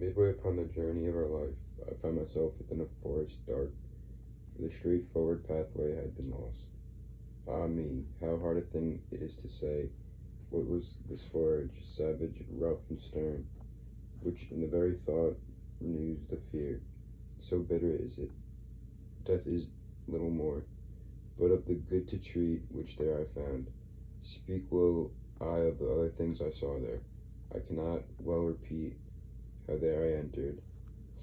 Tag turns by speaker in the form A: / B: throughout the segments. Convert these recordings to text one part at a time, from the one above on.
A: Midway upon the journey of our life, I found myself within a forest dark, where the straightforward pathway had been lost. Ah me, how hard a thing it is to say what was this forage, savage, rough, and stern, which in the very thought renews the fear. So bitter is it, death is little more, but of the good to treat which there I found. Speak will I of the other things I saw there. I cannot well repeat how there I entered,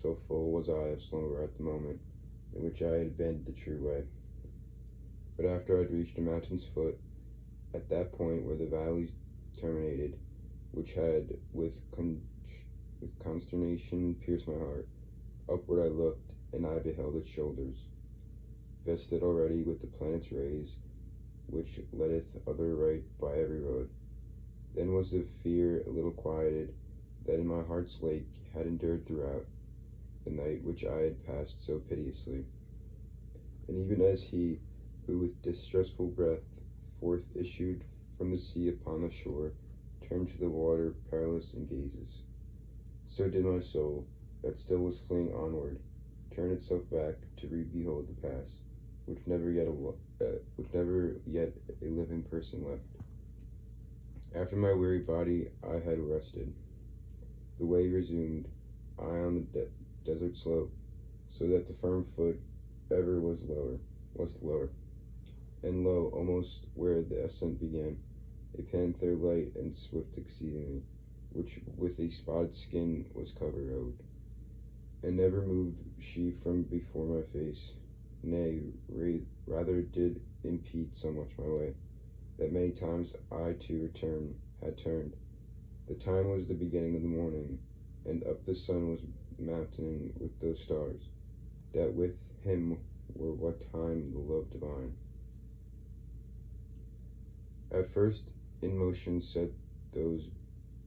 A: so full was I of slumber at the moment in which I had been the true way. But after I had reached a mountain's foot, at that point where the valley terminated, which had with consternation pierced my heart, upward I looked, and I beheld its shoulders, vested already with the planet's rays, which letteth other right by every road. Then was the fear a little quieted that in my heart's lake had endured throughout the night which I had passed so piteously. And even as he who with distressful breath forth issued from the sea upon the shore turned to the water perilous and gazes, so did my soul, that still was fleeing onward, turn itself back to re-behold the past, which never yet a living person left. After my weary body I had rested, the way resumed, I on the desert slope, so that the firm foot ever was lower, and lo, almost where the ascent began, a panther light and swift exceedingly, which with a spotted skin was covered rode, and never moved she from before my face, nay, rather did impede so much my way, that many times I to return had turned. The time was the beginning of the morning, and up the sun was mounting with those stars, that with him were what time the love divine. At first in motion set those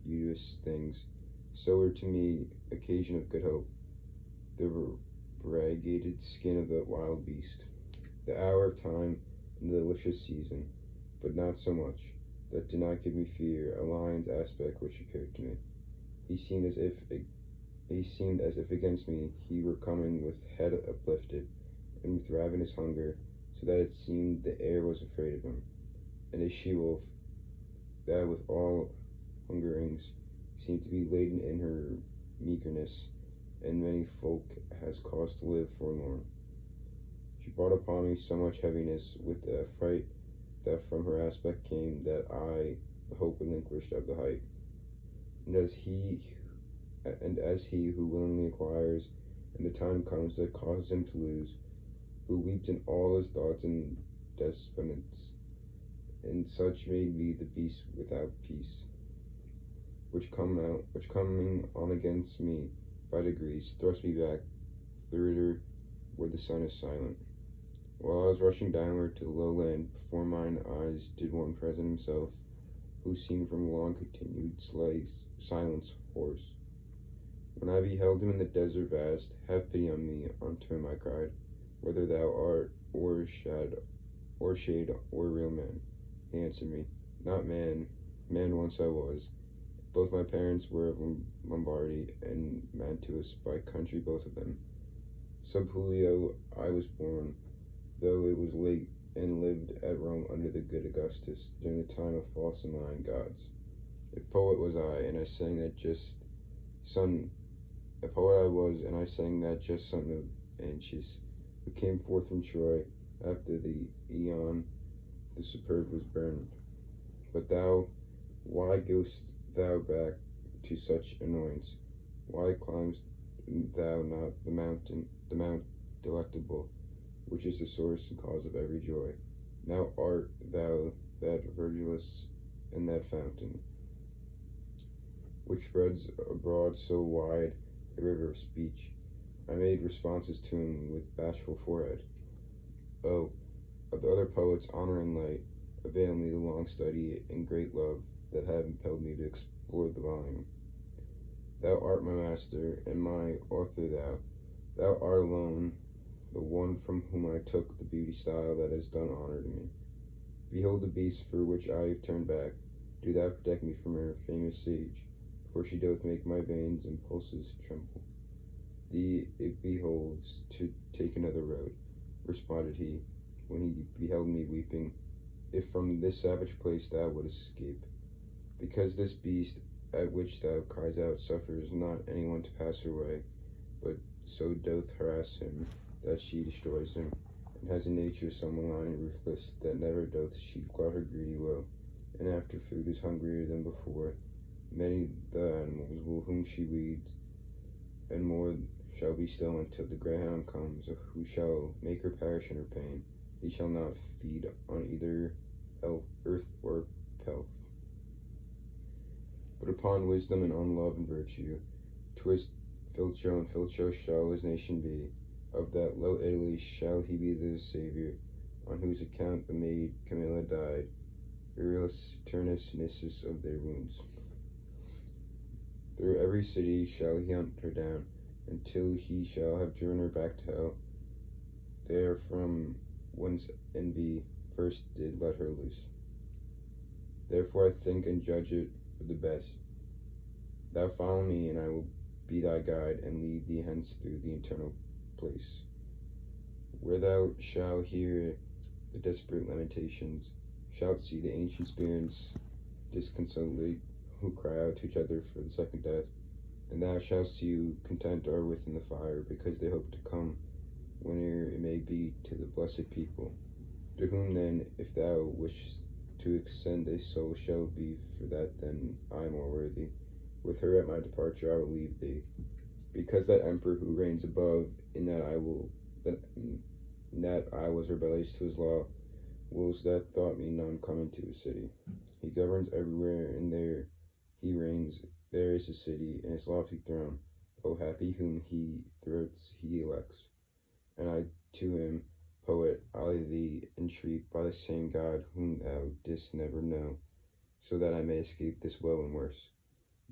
A: beauteous things, so were to me occasion of good hope, the variegated skin of the wild beast, the hour of time and the delicious season, but not so much. That did not give me fear, a lion's aspect which appeared to me. He seemed as if against me he were coming with head uplifted, and with ravenous hunger, so that it seemed the air was afraid of him. And a she wolf, that with all hungerings seemed to be laden in her meagerness, and many folk has cause to live forlorn. She brought upon me so much heaviness with the affright that from her aspect came that I the hope relinquished of the height. And as he who willingly acquires, and the time comes that causes him to lose, who weeps in all his thoughts and despondence, and such made me the beast without peace, which coming on against me by degrees, thrust me back thither where the sun is silent. While I was rushing downward to the low land, before mine eyes did one present himself, who seemed from long continued silence hoarse. When I beheld him in the desert vast, have pity on me, unto him I cried, whether thou art or shade, or real man. He answered me, not man, man once I was. Both my parents were of Lombardy and Mantuas by country, both of them. Sub Julio I was born, though it was late, and lived at Rome under the good Augustus, during the time of false and lying gods. A poet was I, and I sang that just son a poet I was, and I sang that just son of Anchius, who came forth from Troy after the Aeon the superb was burned. But thou, why goest thou back to such annoyance? Why climbst thou not the mount delectable, which is the source and cause of every joy? Now art thou that Virgilus and that fountain, which spreads abroad so wide a river of speech. I made responses to him with bashful forehead. Oh, of the other poets, honor and light, avail me the long study and great love that have impelled me to explore the volume. Thou art my master, and my author thou. Thou art alone the one from whom I took the beauty style that has done honor to me. Behold the beast for which I have turned back. Do thou protect me from her famous sage, for she doth make my veins and pulses tremble. Thee it beholds to take another road, responded he, when he beheld me weeping, if from this savage place thou wouldst escape. Because this beast at which thou cries out suffers not anyone to pass her way, but so doth harass him that she destroys him, and has a nature so malign and ruthless that never doth she glut her greedy will, and after food is hungrier than before. Many the animals whom she weeds, and more shall be still until the greyhound comes, who shall make her perish in her pain. He shall not feed on either earth or pelf, but upon wisdom and on love and virtue. 'Twas Filcho, and Filcho shall his nation be. Of that low Italy shall he be the savior, on whose account the maid Camilla died, Aurelius Turnus Nissus of their wounds. Through every city shall he hunt her down, until he shall have driven her back to hell, there from whence envy first did let her loose. Therefore I think and judge it for the best. Thou follow me, and I will be thy guide, and lead thee hence through the eternal place, where thou shalt hear the desperate lamentations, shalt see the ancient spirits disconsolate, who cry out to each other for the second death, and thou shalt see who content are within the fire, because they hope to come, whene'er it may be, to the blessed people. To whom then, if thou wish to extend a soul, shall be, for that then I more worthy. With her at my departure I will leave thee, because that emperor who reigns above, in that I was rebellious to his law, wills that thought me none come into his city. He governs everywhere, and there he reigns. There is his city, and his lofty throne. O happy whom he thwarts he elects. And I to him, poet, I thee entreat by the same God whom thou didst never know, so that I may escape this woe and worse.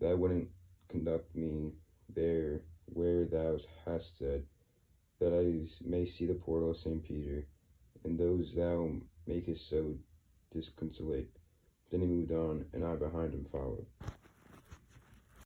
A: Thou wouldn't conduct me there where thou hast said, that I may see the portal of St. Peter, and those thou makest so disconsolate. Then he moved on, and I behind him followed.